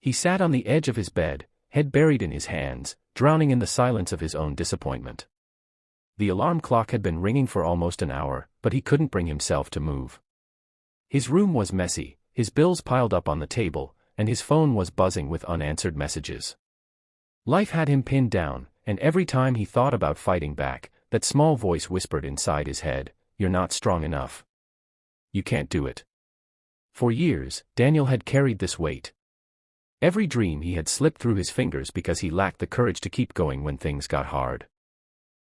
He sat on the edge of his bed, head buried in his hands, drowning in the silence of his own disappointment. The alarm clock had been ringing for almost an hour, but he couldn't bring himself to move. His room was messy, his bills piled up on the table, and his phone was buzzing with unanswered messages. Life had him pinned down, and every time he thought about fighting back, that small voice whispered inside his head, "You're not strong enough. You can't do it." For years, Daniel had carried this weight. Every dream he had slipped through his fingers because he lacked the courage to keep going when things got hard.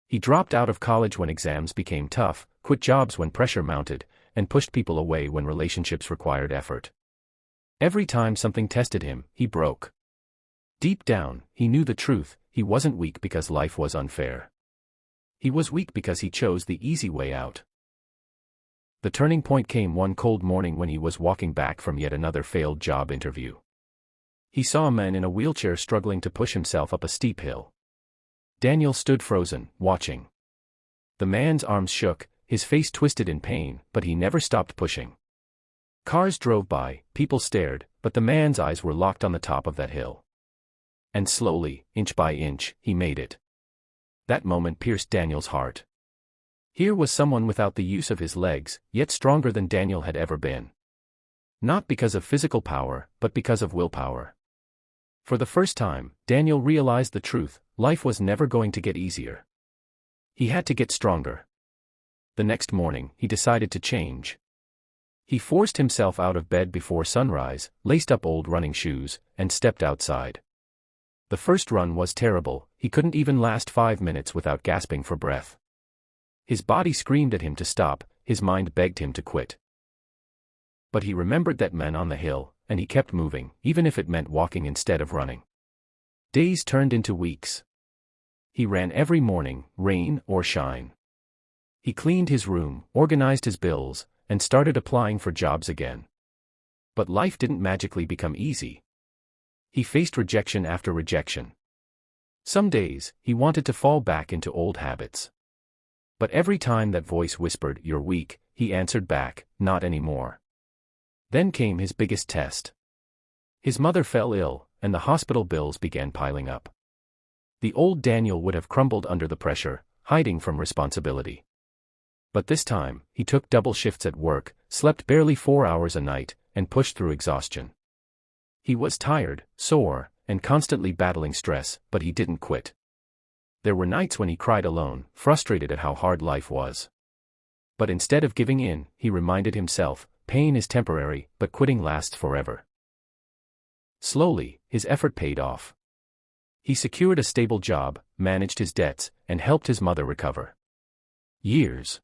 He dropped out of college when exams became tough, quit jobs when pressure mounted, and pushed people away when relationships required effort. Every time something tested him, he broke. Deep down, he knew the truth: he wasn't weak because life was unfair. He was weak because he chose the easy way out. The turning point came one cold morning when he was walking back from yet another failed job interview. He saw a man in a wheelchair struggling to push himself up a steep hill. Daniel stood frozen, watching. The man's arms shook, his face twisted in pain, but he never stopped pushing. Cars drove by, people stared, but the man's eyes were locked on the top of that hill. And slowly, inch by inch, he made it. That moment pierced Daniel's heart. Here was someone without the use of his legs, yet stronger than Daniel had ever been. Not because of physical power, but because of willpower. For the first time, Daniel realized the truth: life was never going to get easier. He had to get stronger. The next morning, he decided to change. He forced himself out of bed before sunrise, laced up old running shoes, and stepped outside. The first run was terrible. He couldn't even last 5 minutes without gasping for breath. His body screamed at him to stop, his mind begged him to quit. But he remembered that man on the hill, and he kept moving, even if it meant walking instead of running. Days turned into weeks. He ran every morning, rain or shine. He cleaned his room, organized his bills, and started applying for jobs again. But life didn't magically become easy. He faced rejection after rejection. Some days, he wanted to fall back into old habits. But every time that voice whispered, "You're weak," he answered back, "Not anymore." Then came his biggest test. His mother fell ill, and the hospital bills began piling up. The old Daniel would have crumbled under the pressure, hiding from responsibility. But this time, he took double shifts at work, slept barely 4 hours a night, and pushed through exhaustion. He was tired, sore, and constantly battling stress, but he didn't quit. There were nights when he cried alone, frustrated at how hard life was. But instead of giving in, he reminded himself, pain is temporary, but quitting lasts forever. Slowly, his effort paid off. He secured a stable job, managed his debts, and helped his mother recover. Years